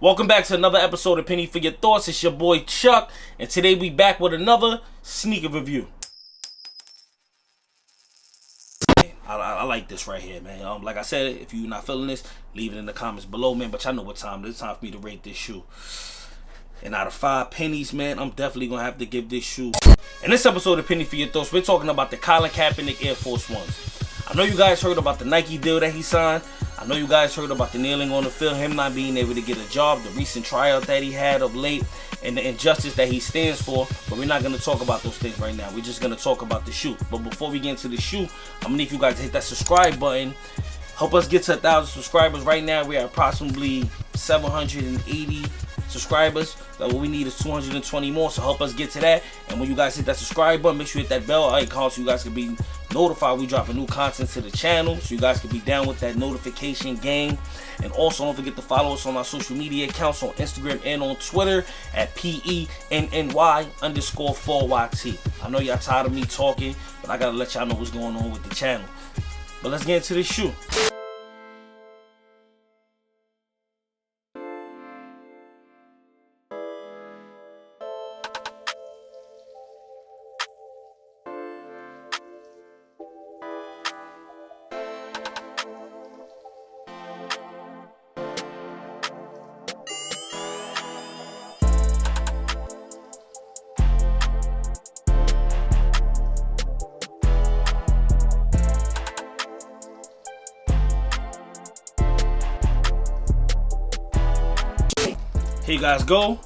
Welcome back to another episode of Penny for Your Thoughts. It's your boy Chuck, and today we back with another sneaker review. I like this right here, man. Like I said, if you're not feeling this, leave it in the comments below, man. But y'all know what time it is. It's time for me to rate this shoe. And out of 5 pennies, man, I'm definitely going to have to give this shoe. In this episode of Penny for Your Thoughts, we're talking about the Colin Kaepernick Air Force Ones. I know you guys heard about the Nike deal that he signed. I know you guys heard about the kneeling on the field, him not being able to get a job, the recent tryout that he had of late, and the injustice that he stands for. But we're not going to talk about those things right now. We're just going to talk about the shoe. But before we get into the shoe, I'm going to need you guys to hit that subscribe button. Help us get to 1,000 subscribers. Right now, we're at approximately 780 subscribers. So what we need is 220 more, so help us get to that. And when you guys hit that subscribe button, make sure you hit that bell icon so you guys can be notified we dropping new content to the channel, so you guys can be down with that notification game. And also don't forget to follow us on our social media accounts on Instagram and on Twitter at PENNY_4YT. I know y'all tired of me talking, but I gotta let y'all know what's going on with the channel. But let's get into this shoe. Here you guys go.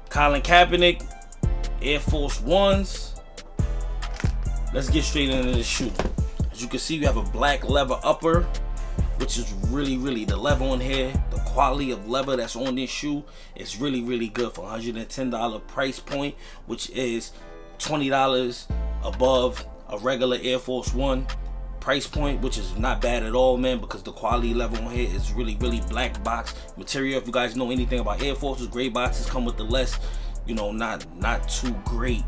Colin Kaepernick Air Force Ones. Let's get straight into the shoe. As you can see, you have a black leather upper, which is really the leather on here. The quality of leather that's on this shoe is really good for $110 price point, which is $20 above a regular Air Force One price point, which is not bad at all, man, because the quality level on here is really black box material. If you guys know anything about Air Forces, gray boxes come with the less, not too great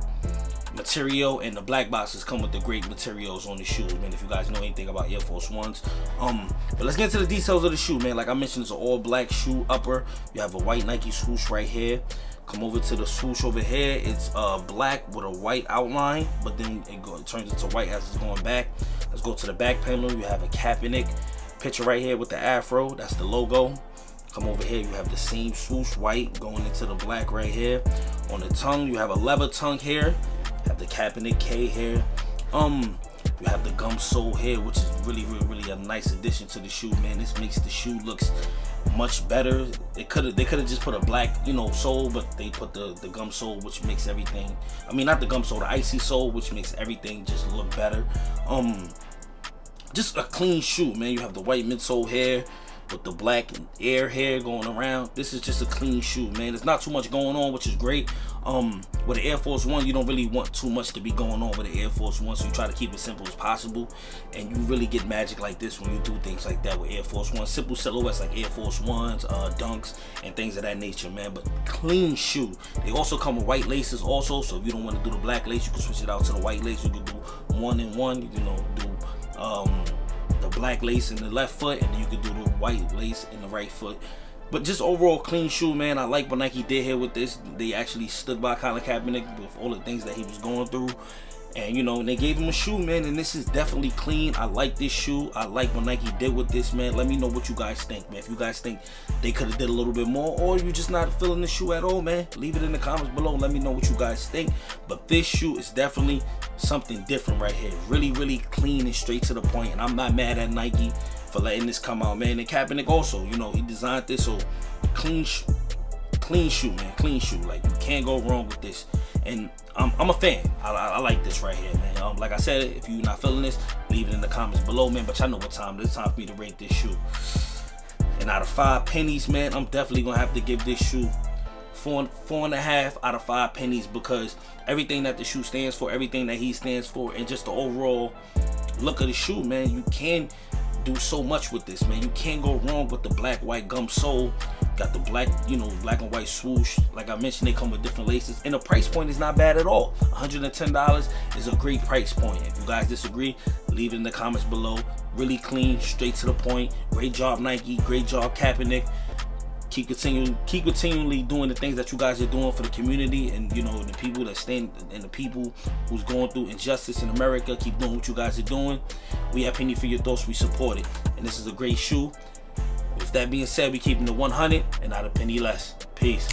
material, and the black boxes come with the great materials on the shoes, man, if you guys know anything about Air Force Ones. But let's get into the details of the shoe, man. Like I mentioned, it's an all black shoe upper. You have a white Nike swoosh right here. Come over to the swoosh over here. It's black with a white outline, but then it turns into white as it's going back. Let's go to the back panel. You have a Kaepernick picture right here with the afro. That's the logo. Come over here. You have the same swoosh white going into the black right here. On the tongue, you have a leather tongue here. You have the Kaepernick K here. You have the gum sole here, which is really a nice addition to the shoe, man. This makes the shoe looks much better. They could have just put a black, sole, but they put the gum sole, which makes everything. I mean, not the gum sole, the icy sole, which makes everything just look better. Just a clean shoe, man. You have the white midsole here with the black air hair going around. This is just a clean shoe, man. There's not too much going on, which is great. With the Air Force One, you don't really want too much to be going on with the Air Force One, so you try to keep it simple as possible, and you really get magic like this when you do things like that with Air Force One. Simple silhouettes like Air Force Ones, Dunks, and things of that nature, man. But clean shoe. They also come with white laces also, so if you don't want to do the black lace, you can switch it out to the white lace. You can do 1 and 1, do the black lace in the left foot, and then you can do the white lace in the right foot. But just overall clean shoe, man. I like what Nike did here with this. They actually stood by Colin Kaepernick with all the things that he was going through, and they gave him a shoe, man. And this is definitely clean. I like this shoe. I like what Nike did with this, man. Let me know what you guys think, man. If you guys think they could have did a little bit more, or you're just not feeling the shoe at all, man, leave it in the comments below. Let me know what you guys think. But this shoe is definitely something different right here. Really clean and straight to the point, and I'm not mad at Nike for letting this come out, man. And Kaepernick also, he designed this, so clean shoe, man. Clean shoe. Like, you can't go wrong with this. And I'm a fan. I like this right here, man. Like I said, if you're not feeling this, leave it in the comments below, man. But y'all know what time it is. It's time for me to rate this shoe. And out of 5 pennies, man, I'm definitely gonna have to give this shoe 4.5 out of 5 pennies, because everything that the shoe stands for, everything that he stands for, and just the overall look of the shoe, man, you can do so much with this, man. You can't go wrong with the black white gum sole. Got the black, black and white swoosh. Like I mentioned, they come with different laces, and the price point is not bad at all. $110 is a great price point. If you guys disagree, leave it in the comments below. Really clean, straight to the point. Great job, Nike. Great job, Kaepernick. keep continually doing the things that you guys are doing for the community, and you know, the people that stand and the people who's going through injustice in America. Keep doing what you guys are doing. We at Penny for Your Thoughts, we support it, and this is a great shoe. With that being said, we keeping the 100 and not a penny less. Peace.